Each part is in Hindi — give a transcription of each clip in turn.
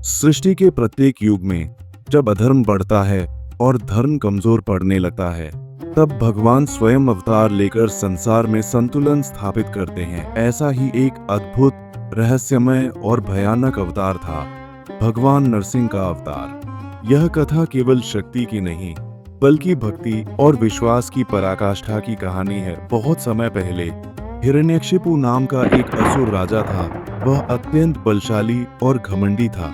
सृष्टि के प्रत्येक युग में जब अधर्म बढ़ता है और धर्म कमजोर पड़ने लगता है, तब भगवान स्वयं अवतार लेकर संसार में संतुलन स्थापित करते हैं। ऐसा ही एक अद्भुत, रहस्यमय और भयानक अवतार था भगवान नरसिंह का अवतार। यह कथा केवल शक्ति की नहीं, बल्कि भक्ति और विश्वास की पराकाष्ठा की कहानी है। बहुत समय पहले हिरण्यकशिपु नाम का एक असुर राजा था। वह अत्यंत बलशाली और घमंडी था।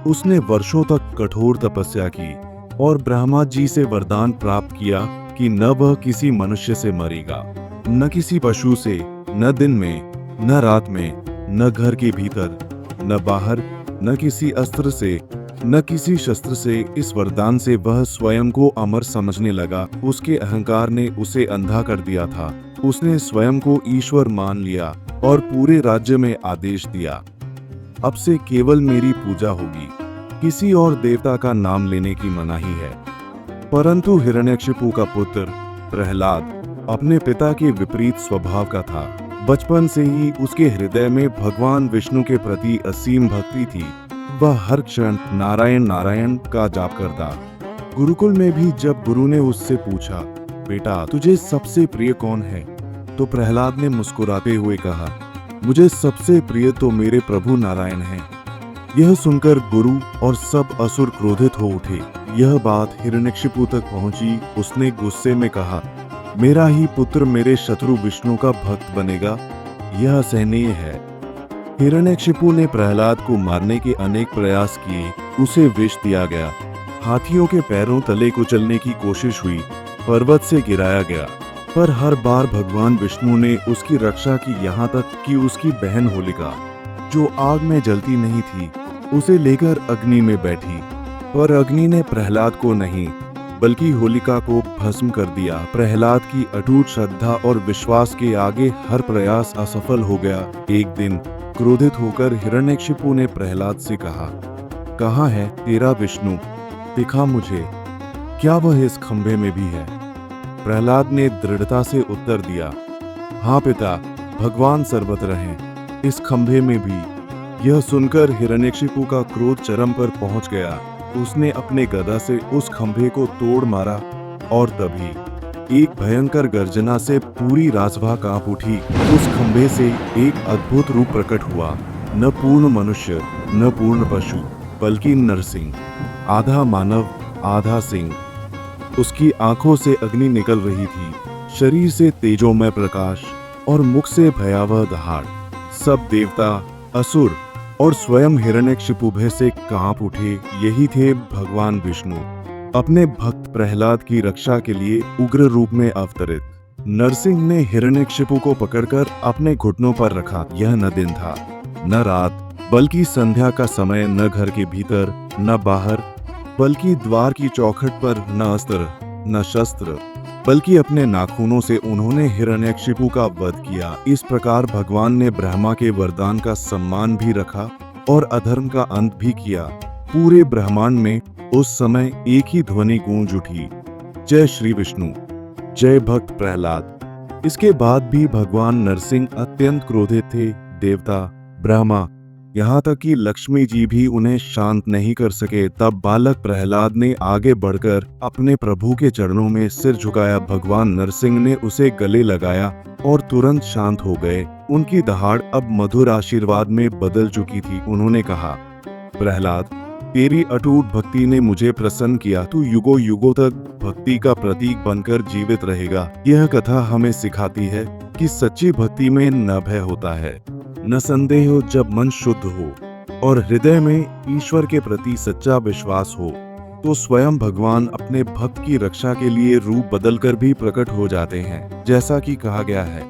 उसने वर्षों तक कठोर तपस्या की और ब्रह्मा जी से वरदान प्राप्त किया कि न वह किसी मनुष्य से मरेगा, न किसी पशु से, न दिन में, न रात में, न घर के भीतर, न बाहर, न किसी अस्त्र से, न किसी शस्त्र से। इस वरदान से वह स्वयं को अमर समझने लगा। उसके अहंकार ने उसे अंधा कर दिया था। उसने स्वयं को ईश्वर मान लिया और पूरे राज्य में आदेश दिया, अब से केवल मेरी पूजा होगी, किसी और देवता का नाम लेने की मनाही है। परंतु हिरण्यकशिपु का पुत्र प्रहलाद अपने पिता के विपरीत स्वभाव का था। बचपन से ही उसके हृदय में भगवान विष्णु के प्रति असीम भक्ति थी। वह हर क्षण नारायण नारायण का जाप करता। गुरुकुल में भी जब गुरु ने उससे पूछा, बेटा तुझे सबसे प्रिय कौन है, तो प्रहलाद ने मुस्कुराते हुए कहा, मुझे सबसे प्रिय तो मेरे प्रभु नारायण हैं। यह सुनकर गुरु और सब असुर क्रोधित हो उठे। यह बात हिरण्यकशिपु तक पहुंची। उसने गुस्से में कहा, मेरा ही पुत्र मेरे शत्रु विष्णु का भक्त बनेगा, यह असहनीय है। हिरण्यकशिपु ने प्रहलाद को मारने के अनेक प्रयास किए। उसे विष दिया गया, हाथियों के पैरों तले कुचलने की कोशिश हुई, पर्वत से गिराया गया, पर हर बार भगवान विष्णु ने उसकी रक्षा की। यहाँ तक कि उसकी बहन होलिका, जो आग में जलती नहीं थी, उसे लेकर अग्नि में बैठी, पर अग्नि ने प्रहलाद को नहीं बल्कि होलिका को भस्म कर दिया। प्रहलाद की अटूट श्रद्धा और विश्वास के आगे हर प्रयास असफल हो गया। एक दिन क्रोधित होकर हिरण्यकशिपु ने प्रहलाद से कहा, कहाँ है तेरा विष्णु, दिखा मुझे, क्या वह इस खंभे में भी है? प्रहलाद ने दृढ़ता से उत्तर दिया, हाँ पिता, भगवान सर्वत्र हैं, इस खंभे में भी। यह सुनकर हिरण्यकशिपु का क्रोध चरम पर पहुंच गया। उसने अपने गदा से उस खंभे को तोड़ मारा और तभी एक भयंकर गर्जना से पूरी राजभा कांप उठी। उस खंभे से एक अद्भुत रूप प्रकट हुआ, न पूर्ण मनुष्य, न पूर्ण पशु, बल्कि नरसिंह, आधा मानव आधा सिंह। उसकी आंखों से अग्नि निकल रही थी, शरीर से तेजोमय प्रकाश और मुख से भयावह दहाड़। सब देवता, असुर और स्वयं हिरण्यकशिपु भय से कांप उठे। यही थे भगवान विष्णु, अपने भक्त प्रहलाद की रक्षा के लिए उग्र रूप में अवतरित। नरसिंह ने हिरण्यकशिपु को पकड़कर अपने घुटनों पर रखा। यह न दिन था न रात, बल्कि संध्या का समय। न घर के भीतर न बाहर, बल्कि द्वार की चौखट पर। न अस्त्र न शस्त्र, बल्कि अपने नाखूनों से उन्होंने हिरण्यकशिपु का वध किया। इस प्रकार भगवान ने ब्रह्मा के वरदान का सम्मान भी रखा और अधर्म का अंत भी किया। पूरे ब्रह्मांड में उस समय एक ही ध्वनि गूंज उठी, जय श्री विष्णु, जय भक्त प्रहलाद। इसके बाद भी भगवान नरसिंह अत्यंत क्रोधित थे। देवता, ब्रह्मा, यहाँ तक कि लक्ष्मी जी भी उन्हें शांत नहीं कर सके। तब बालक प्रहलाद ने आगे बढ़कर अपने प्रभु के चरणों में सिर झुकाया। भगवान नरसिंह ने उसे गले लगाया और तुरंत शांत हो गए। उनकी दहाड़ अब मधुर आशीर्वाद में बदल चुकी थी। उन्होंने कहा, प्रहलाद, तेरी अटूट भक्ति ने मुझे प्रसन्न किया। तू युगों युगों तक भक्ति का प्रतीक बनकर जीवित रहेगा। यह कथा हमें सिखाती है कि सच्ची भक्ति में न भय होता है, न संदेह हो। जब मन शुद्ध हो और हृदय में ईश्वर के प्रति सच्चा विश्वास हो, तो स्वयं भगवान अपने भक्त की रक्षा के लिए रूप बदलकर भी प्रकट हो जाते हैं। जैसा कि कहा गया है,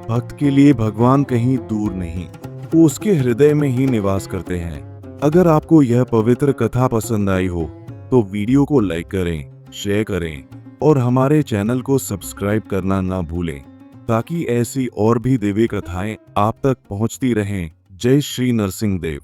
भक्त के लिए भगवान कहीं दूर नहीं, वो उसके हृदय में ही निवास करते हैं। अगर आपको यह पवित्र कथा पसंद आई हो तो वीडियो को लाइक करें, शेयर करें और हमारे चैनल को सब्सक्राइब करना ना भूलें, ताकि ऐसी और भी दिव्य कथाएं आप तक पहुंचती रहें। जय श्री नरसिंह देव।